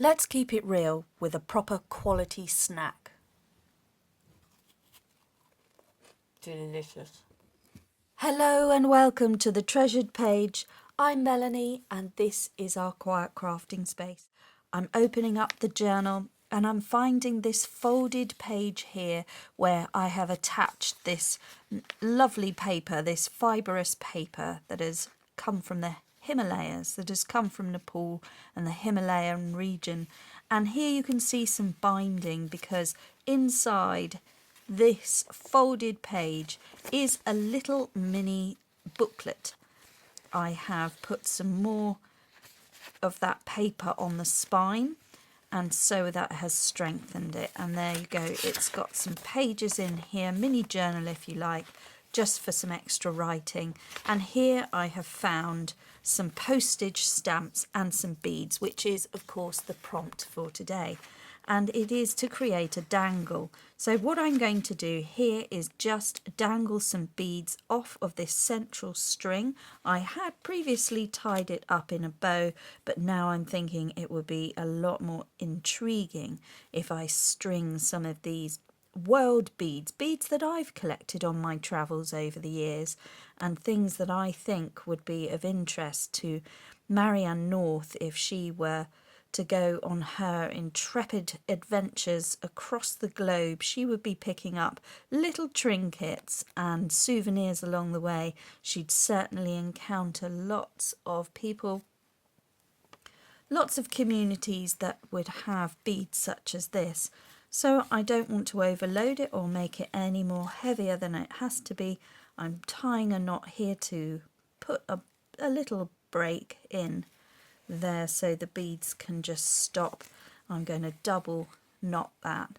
Let's keep it real with a proper quality snack. Delicious. Hello and welcome to the Treasured Page. I'm Melanie and this is our quiet crafting space. I'm opening up the journal and I'm finding this folded page here where I have attached this lovely paper, this fibrous paper that has come from the Himalayas, that has come from Nepal and the Himalayan region. And here you can see some binding because inside this folded page is a little mini booklet. I have put some more of that paper on the spine, and so that has strengthened it. And there you go, it's got some pages in here, mini journal if you like, just for some extra writing. And here I have found some postage stamps and some beads, which is of course the prompt for today. And it is to create a dangle. So what I'm going to do here is just dangle some beads off of this central string. I had previously tied it up in a bow, but now I'm thinking it would be a lot more intriguing if I string some of these world beads, beads that I've collected on my travels over the years, and things that I think would be of interest to Marianne North if she were to go on her intrepid adventures across the globe. She would be picking up little trinkets and souvenirs along the way. She'd certainly encounter lots of people, lots of communities that would have beads such as this. So I don't want to overload it or make it any more heavier than it has to be. I'm tying a knot here to put a little break in there so the beads can just stop. I'm going to double knot that.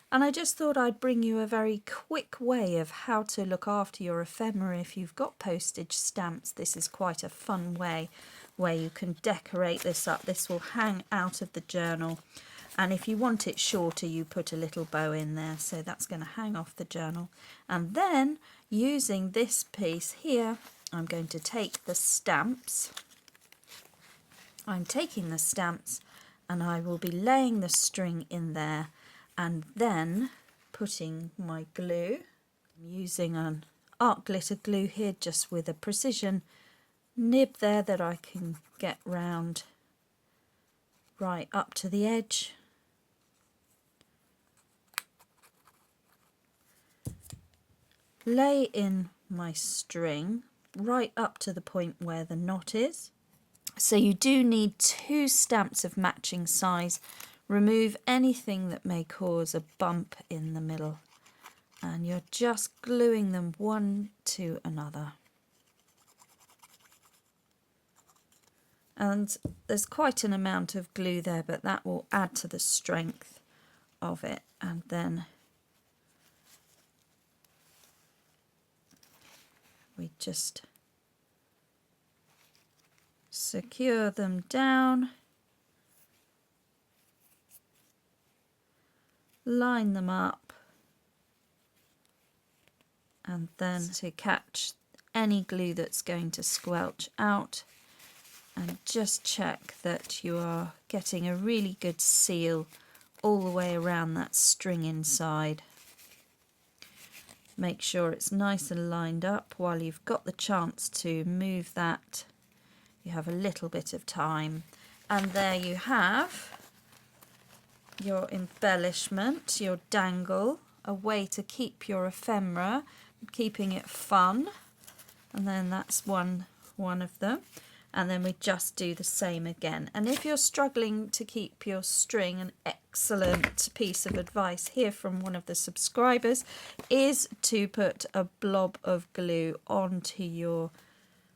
And I just thought I'd bring you a very quick way of how to look after your ephemera if you've got postage stamps. This is quite a fun way where you can decorate this up. This will hang out of the journal. And if you want it shorter, you put a little bow in there. So that's going to hang off the journal. And then using this piece here, I'm going to take the stamps. I'm taking the stamps and I will be laying the string in there and then putting my glue. I'm using an art glitter glue here just with a precision nib there that I can get round right up to the edge. Lay in my string right up to the point where the knot is. So you do need 2 stamps of matching size. Remove anything that may cause a bump in the middle. And you're just gluing them one to another. And there's quite an amount of glue there, but that will add to the strength of it. And then we just secure them down, line them up, and then to catch any glue that's going to squelch out, and just check that you are getting a really good seal all the way around that string inside. Make sure it's nice and lined up while you've got the chance to move that. You have a little bit of time, and there you have your embellishment, your dangle, a way to keep your ephemera, keeping it fun. And then that's one of them, and then we just do the same again. And if you're struggling to keep your string, an excellent piece of advice here from one of the subscribers is to put a blob of glue onto your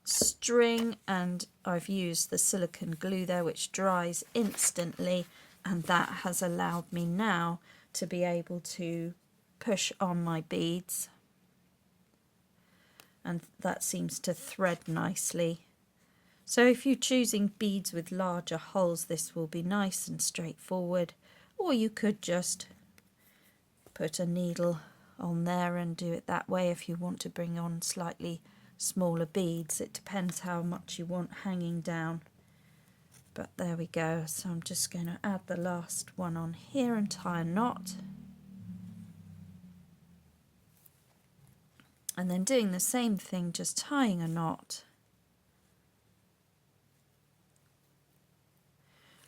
string, and I've used the silicone glue there which dries instantly, and that has allowed me now to be able to push on my beads, and that seems to thread nicely. So if you're choosing beads with larger holes, this will be nice and straightforward, or you could just put a needle on there and do it that way if you want to bring on slightly smaller beads. It depends how much you want hanging down. But there we go. So I'm just going to add the last one on here and tie a knot. And then doing the same thing, just tying a knot.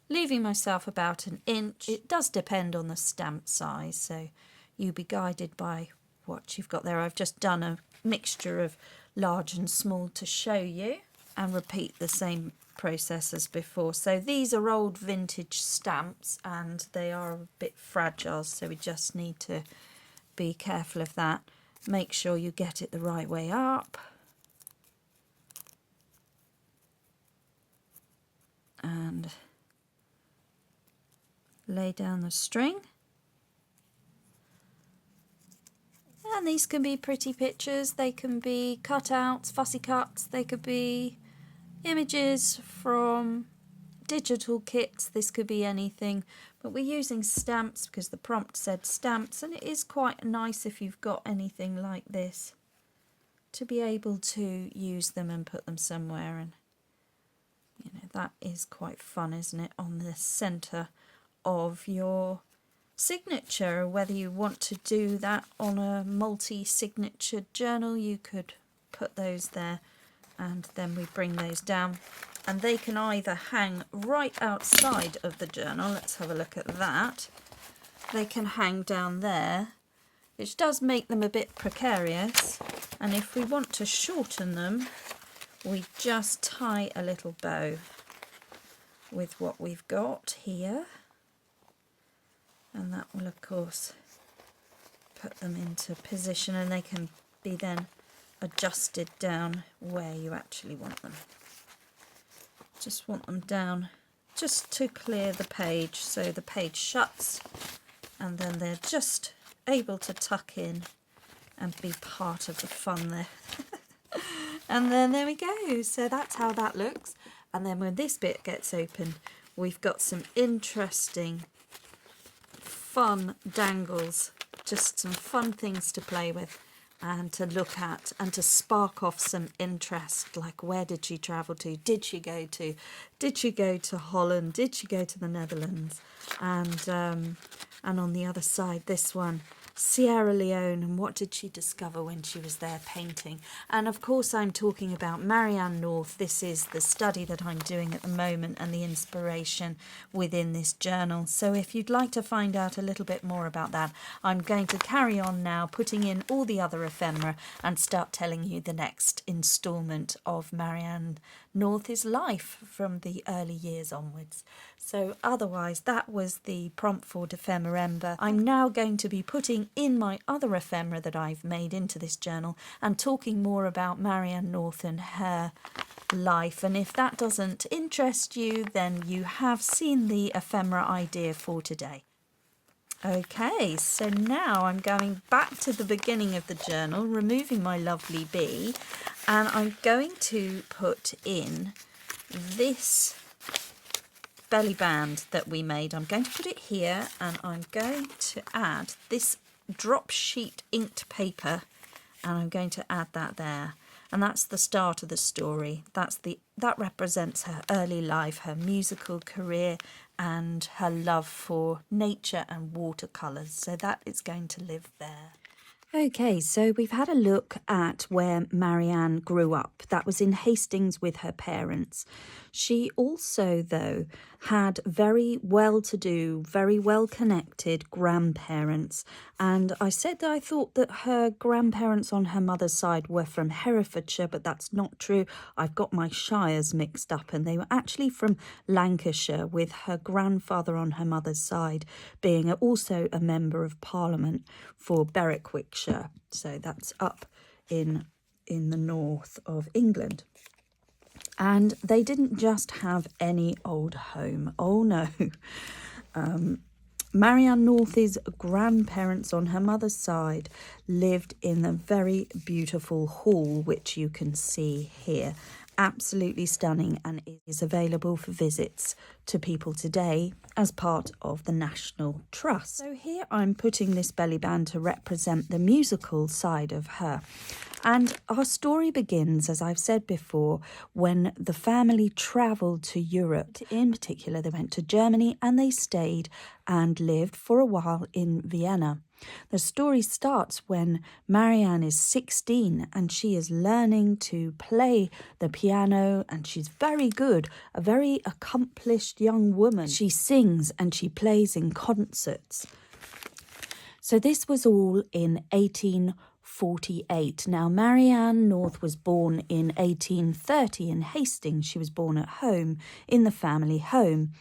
Leaving myself about an inch. It does depend on the stamp size, so you'll be guided by what you've got there. I've just done a mixture of large and small to show you, and repeat the same process as before. So these are old vintage stamps and they are a bit fragile, so we just need to be careful of that. Make sure you get it the right way up. And lay down the string. And these can be pretty pictures, they can be cutouts, fussy cuts, they could be images from digital kits, this could be anything, but we're using stamps because the prompt said stamps, and it is quite nice if you've got anything like this to be able to use them and put them somewhere, and you know, that is quite fun, isn't it, on the centre of your signature. Whether you want to do that on a multi-signature journal, you could put those there, and then we bring those down, and they can either hang right outside of the journal. Let's have a look at that. They can hang down there, which does make them a bit precarious, and if we want to shorten them, we just tie a little bow with what we've got here, and that will of course put them into position, and they can be then adjusted down where you actually want them. Just want them down just to clear the page, so the page shuts and then they're just able to tuck in and be part of the fun there. And then there we go, so that's how that looks. And then when this bit gets open, we've got some interesting fun dangles, just some fun things to play with and to look at and to spark off some interest, like where did she travel to, did she go to Holland, did she go to the Netherlands, and on the other side this one, Sierra Leone, and what did she discover when she was there painting. And of course I'm talking about Marianne North. This is the study that I'm doing at the moment and the inspiration within this journal. So if you'd like to find out a little bit more about that, I'm going to carry on now putting in all the other ephemera and start telling you the next instalment of Marianne North's life from the early years onwards. So otherwise, that was the prompt for Ephemera. I'm now going to be putting in my other ephemera that I've made into this journal and talking more about Marianne North and her life. And if that doesn't interest you, then you have seen the ephemera idea for today. Okay, so now I'm going back to the beginning of the journal, removing my lovely bee, and I'm going to put in this belly band that we made. I'm going to put it here, and I'm going to add this drop sheet inked paper, and I'm going to add that there. And that's the start of the story. That represents her early life, her musical career, and her love for nature and watercolours. So that is going to live there. Okay, so we've had a look at where Marianne grew up. That was in Hastings with her parents. She also, though, had very well-to-do, very well-connected grandparents. And I said that I thought that her grandparents on her mother's side were from Herefordshire, but that's not true. I've got my shires mixed up, and they were actually from Lancashire, with her grandfather on her mother's side being also a member of Parliament for Berwickshire. So that's up in the north of England. And they didn't just have any old home. Oh no. Marianne North's grandparents on her mother's side lived in a very beautiful hall, which you can see here. Absolutely stunning, and it is available for visits to people today as part of the National Trust. So here I'm putting this belly band to represent the musical side of her. And our story begins, as I've said before, when the family travelled to Europe. In particular, they went to Germany and they stayed and lived for a while in Vienna. The story starts when Marianne is 16 and she is learning to play the piano, and she's very good, a very accomplished young woman. She sings and she plays in concerts. So this was all in 1848. Now, Marianne North was born in 1830 in Hastings. She was born at home, in the family home.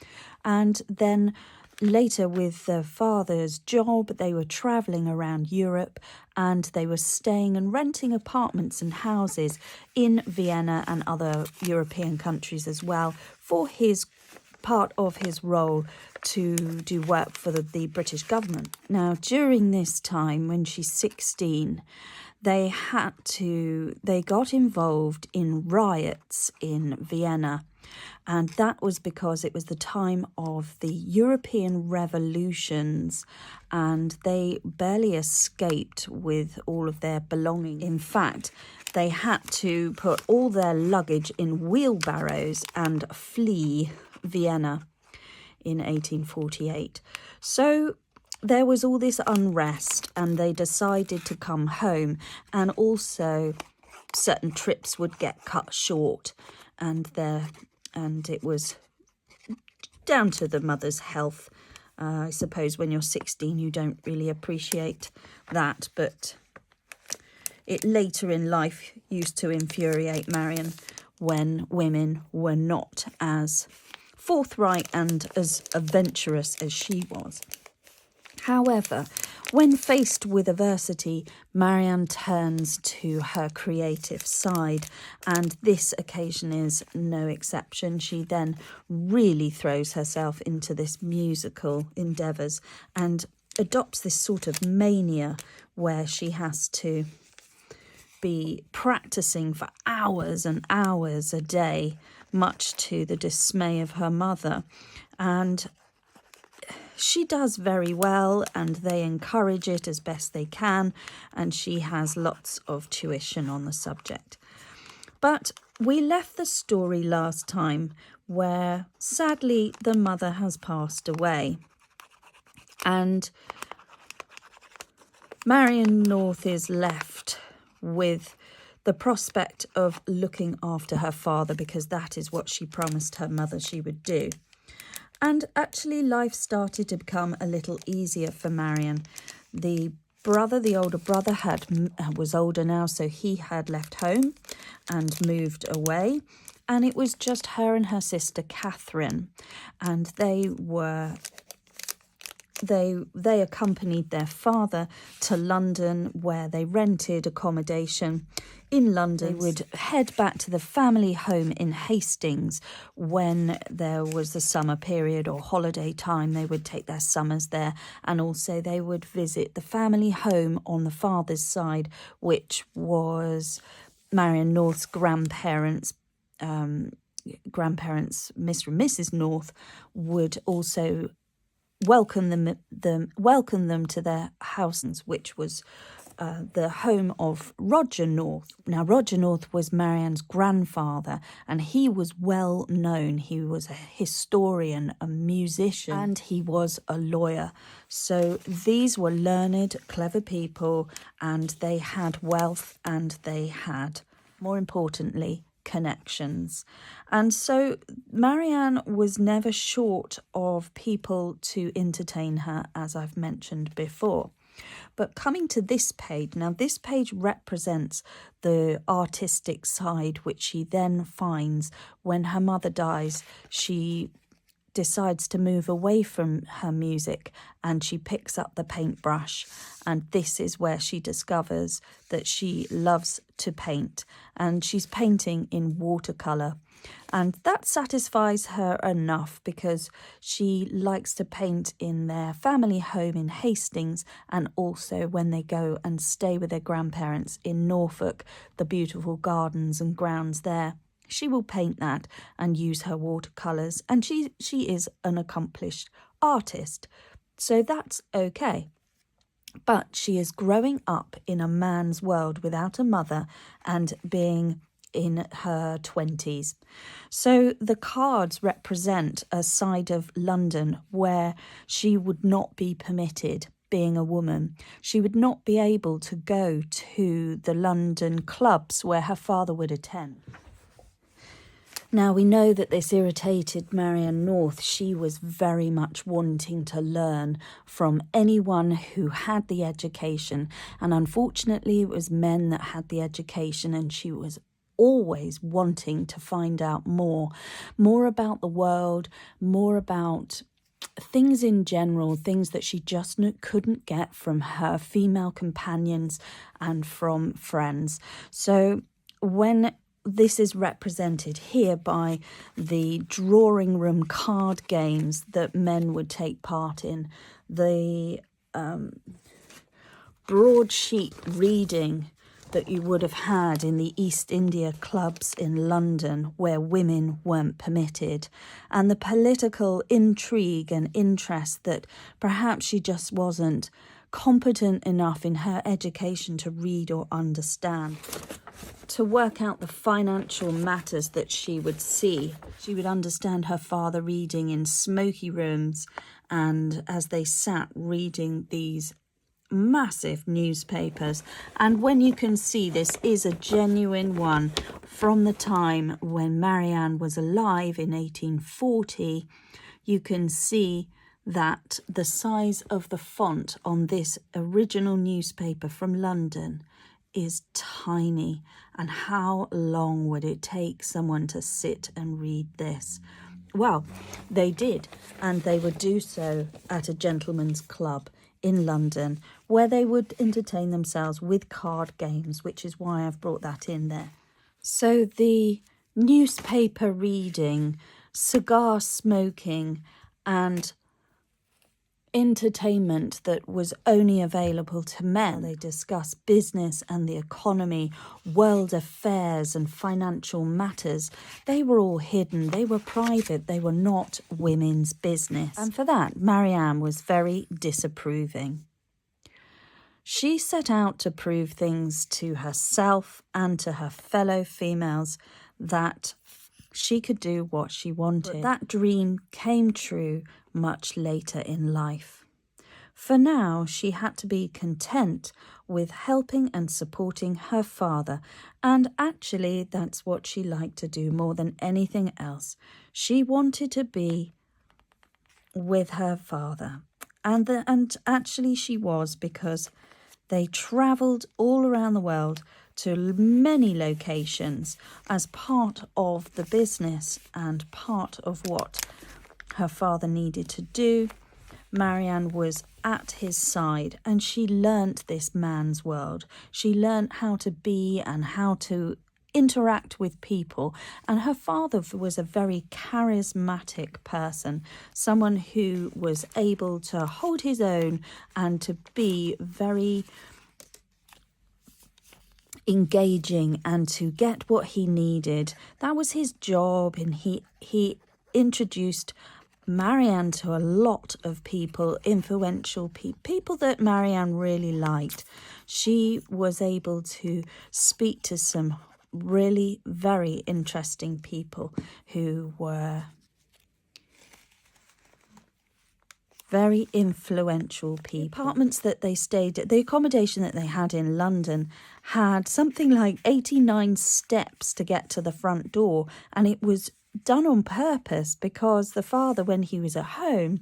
And then later, with their father's job, they were travelling around Europe, and they were staying and renting apartments and houses in Vienna and other European countries as well for his part of his role to do work for the British government. Now, during this time, when she's 16, they got involved in riots in Vienna. And that was because it was the time of the European revolutions, and they barely escaped with all of their belongings. In fact, they had to put all their luggage in wheelbarrows and flee Vienna in 1848. So there was all this unrest, and they decided to come home, and also certain trips would get cut short, and it was down to the mother's health. I suppose when you're 16 you don't really appreciate that, but it later in life used to infuriate Marianne when women were not as forthright and as adventurous as she was. However, when faced with adversity, Marianne turns to her creative side, and this occasion is no exception. She then really throws herself into this musical endeavours and adopts this sort of mania where she has to be practicing for hours and hours a day, much to the dismay of her mother. And she does very well, and they encourage it as best they can, and she has lots of tuition on the subject. But we left the story last time where sadly the mother has passed away, and Marianne North is left with the prospect of looking after her father, because that is what she promised her mother she would do. And actually life started to become a little easier for Marianne. The older brother, was older now, so he had left home and moved away. And it was just her and her sister Catherine. And they accompanied their father to London, where they rented accommodation in London. They would head back to the family home in Hastings when there was the summer period or holiday time. They would take their summers there, and also they would visit the family home on the father's side, which was Marianne North's grandparents. Grandparents, Mr. and Mrs. North, would also welcome them to their house, which was the home of Roger North. Now, Roger North was Marianne's grandfather, and he was well known. He was a historian, a musician, and he was a lawyer. So these were learned, clever people, and they had wealth, and they had, more importantly, connections. And so Marianne was never short of people to entertain her, as I've mentioned before. But coming to this page, now this page represents the artistic side, which she then finds when her mother dies. She decides to move away from her music, and she picks up the paintbrush, and this is where she discovers that she loves to paint, and she's painting in watercolour, and that satisfies her enough because she likes to paint in their family home in Hastings, and also when they go and stay with their grandparents in Norfolk, the beautiful gardens and grounds there. She will paint that and use her watercolours, and she is an accomplished artist, so that's okay. But she is growing up in a man's world without a mother and being in her 20s. So the cards represent a side of London where she would not be permitted, being a woman. She would not be able to go to the London clubs where her father would attend. Now, we know that this irritated Marianne North. She was very much wanting to learn from anyone who had the education. And unfortunately, it was men that had the education, and she was always wanting to find out more about the world, more about things in general, things that she just couldn't get from her female companions and from friends. So when this is represented here by the drawing room card games that men would take part in, the broadsheet reading that you would have had in the East India clubs in London where women weren't permitted, and the political intrigue and interest that perhaps she just wasn't competent enough in her education to read or understand. To work out the financial matters that she would see. She would understand her father reading in smoky rooms, and as they sat reading these massive newspapers. And when you can see, this is a genuine one from the time when Marianne was alive in 1840, you can see that the size of the font on this original newspaper from London is tiny. And how long would it take someone to sit and read this? Well, they did, and they would do so at a gentleman's club in London, where they would entertain themselves with card games, which is why I've brought that in there. So the newspaper reading, cigar smoking, and entertainment that was only available to men. They discuss business and the economy, world affairs and financial matters. They were all hidden. They were private. They were not women's business. And for that, Marianne was very disapproving. She set out to prove things to herself and to her fellow females that she could do what she wanted. But that dream came true much later in life. For now, she had to be content with helping and supporting her father, and actually that's what she liked to do more than anything else. She wanted to be with her father, and actually she was, because they travelled all around the world to many locations as part of the business and part of what her father needed to do. Marianne was at his side, and she learnt this man's world. She learnt how to be and how to interact with people, and her father was a very charismatic person, someone who was able to hold his own and to be very engaging and to get what he needed. That was his job, and he introduced Marianne to a lot of people, influential people that Marianne really liked. She was able to speak to some really very interesting people who were very influential people. The apartments that they stayed at, the accommodation that they had in London had something like 89 steps to get to the front door, and it was done on purpose because the father, when he was at home,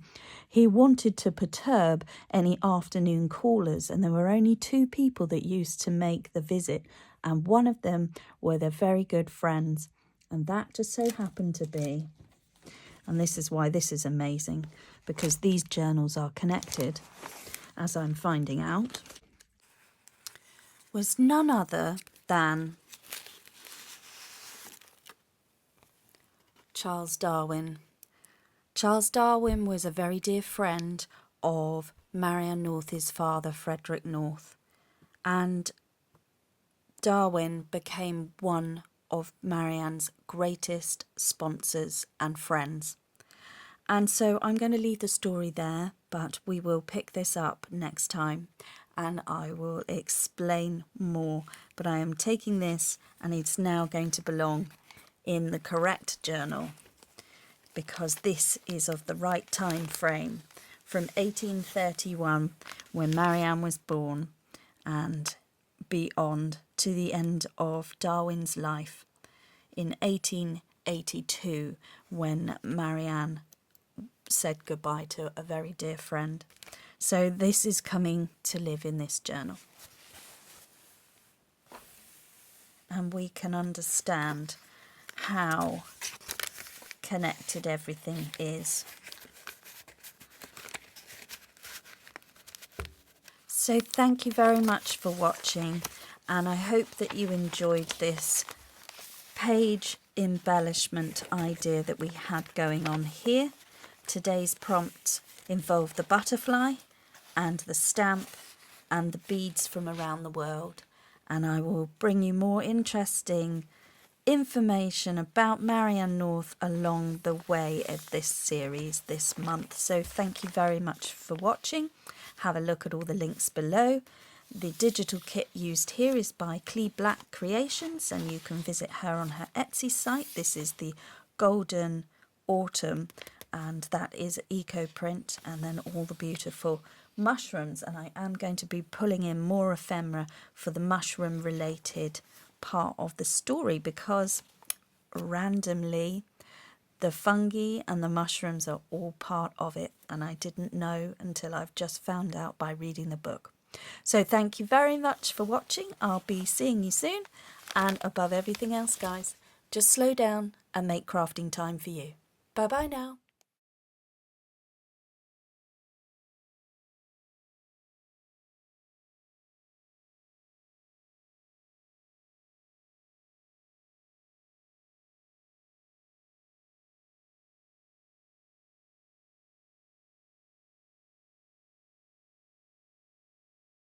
he wanted to perturb any afternoon callers, and there were only two people that used to make the visit, and one of them were their very good friends, and that just so happened to be, and this is why this is amazing, because these journals are connected, as I'm finding out, was none other than Charles Darwin. Charles Darwin was a very dear friend of Marianne North's father, Frederick North, and Darwin became one of Marianne's greatest sponsors and friends. And so I'm going to leave the story there, but we will pick this up next time and I will explain more. But I am taking this and it's now going to belong in the correct journal because this is of the right time frame from 1831 when Marianne was born and beyond to the end of Darwin's life in 1882 when Marianne said goodbye to a very dear friend. So this is coming to live in this journal. And we can understand how connected everything is. So thank you very much for watching, and I hope that you enjoyed this page embellishment idea that we had going on here. Today's prompt involved the butterfly and the stamp and the beads from around the world, and I will bring you more interesting information about Marianne North along the way of this series this month. So thank you very much for watching. Have a look at all the links below. The digital kit used here is by Clee Black Creations, and you can visit her on her Etsy site. This is the Golden Autumn, and that is eco print, and then all the beautiful mushrooms. And I am going to be pulling in more ephemera for the mushroom related part of the story, because randomly the fungi and the mushrooms are all part of it, and I didn't know until I've just found out by reading the book. So thank you very much for watching. I'll be seeing you soon, and above everything else, guys, just slow down and make crafting time for you. Bye bye now.